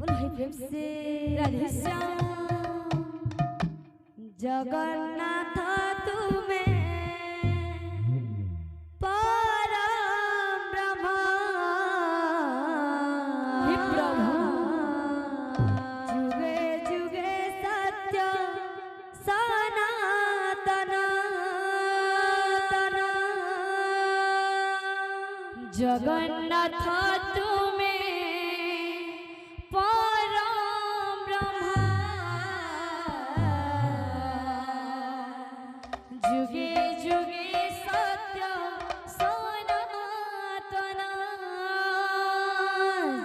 प्रेम से राधे श्याम जगन्नाथ तुम्हें परम ब्रह्म हे प्रभु जुगे जुगे सत्य सनातन जगन्नाथ तुम्हें परम ब्रह्म जुगे जुगे सत्य सनातन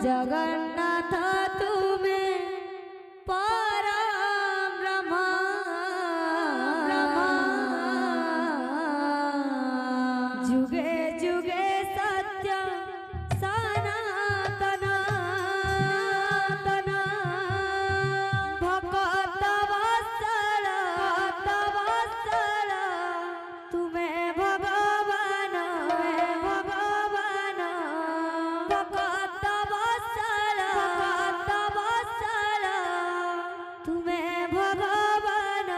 जगन्नाथ तुम्हें परम ब्रह्म जुगे जुगे सत्य सनातन भक्त वत्सल तुम्हें भगवान भक्त वत्सल तुम्हें भगवान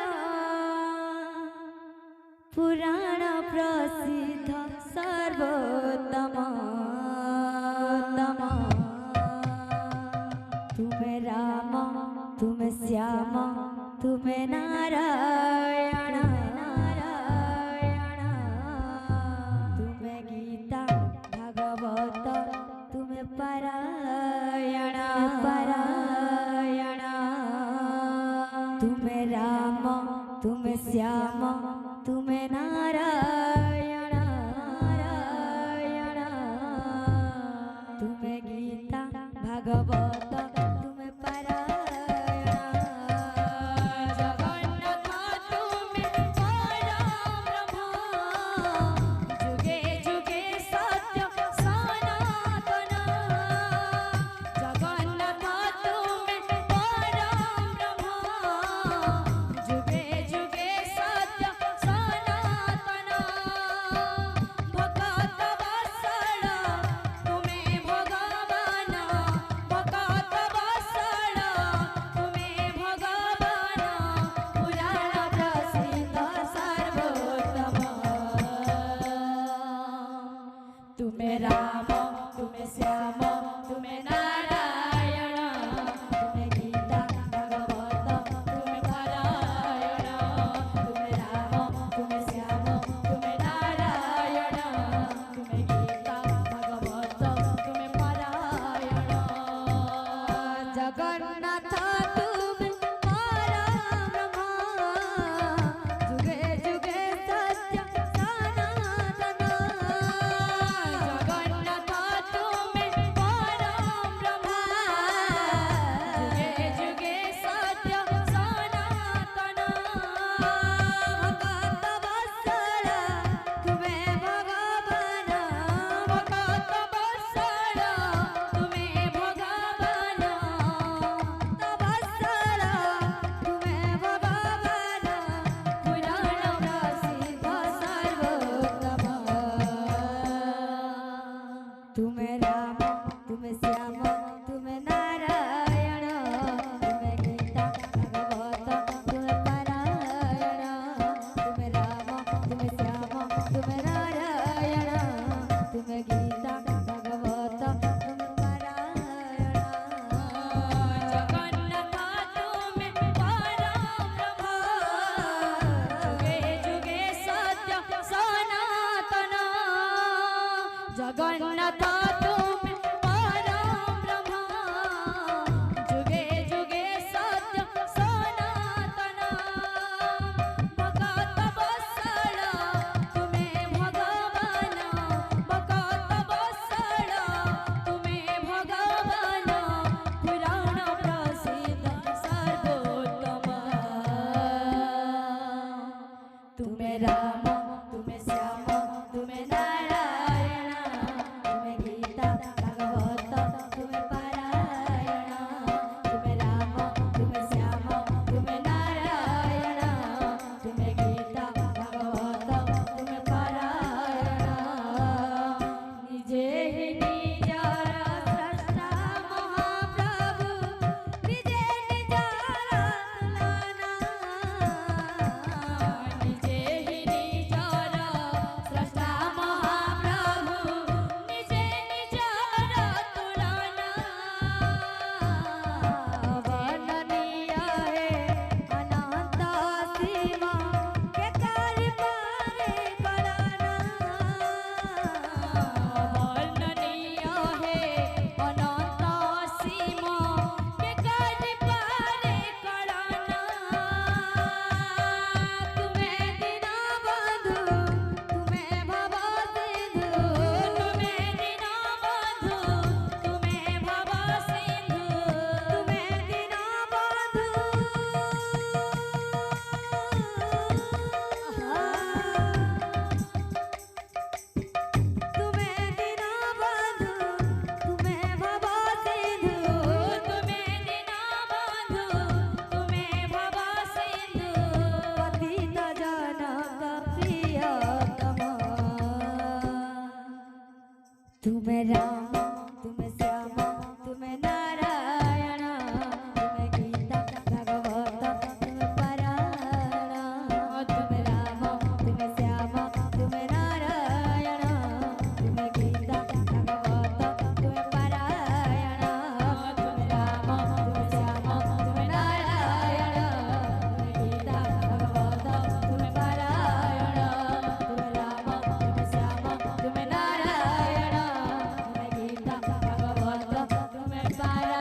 पुराण प्रसिद्ध सर्वोत्तम तुम्हें राम तुम्हें श्याम तुम्हें नारायण तुम्हें गीता भागवत तुम्हें पारायण तुम्हें राम तुम्हें श्याम तुम्हें नारायण तुम्हें गीता भागवत तुम्हें पारायण जगन्नाथ तुम्हें परम ब्रह्म जुगे जुगे सत्य सनातन जगन्नाथ तुम्हें परम ब्रह्म जुगे जुगे सत्य सनातन भक्त वत्सल तुम्हें भगवान भक्त वत्सल तुम्हें भगवान पुराण प्रसिद्ध सर्वोत्तम तुम्हें राम तुम्हें श्याम तुम्हें नारायण तुम्हें गीता भागवत तुम्हें पारायण तुम्हें राम तुम्हें श्याम तुम्हें नारायण तुम्हें गीता भागवत तुम्हें पारायण जगन्नाथ तुम्हें परम ब्रह्म जुगे जुगे सत्य सनातन जगन्नाथ तुम्हें परम ब्रह्म जुगे जुगे सत्य सनातन भक्त वत्सल तुम्हें भगवान भक्त वत्सल तुम्हें भगवान तुम्हें राम तुम्हें श्याम तुम्हें नारायण तुम्हें गीता भागवत तुम्हें पारायण तुम्हें राम तुम्हें श्याम तुम्हें नारायण तुम्हें गीता भागवत तुम्हें पारायण तुम्हें राम तुम्हें श्याम तुम्हें नारायण तुम्हें गीता भागवत तुम्हें पारायण तुम्हें राम तुम्हें श्याम तुम्हें नारायण तुम्हें गीता भागवत तुम्हें पारायण।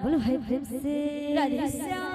बोलो भाई प्रेम से राधे श्याम।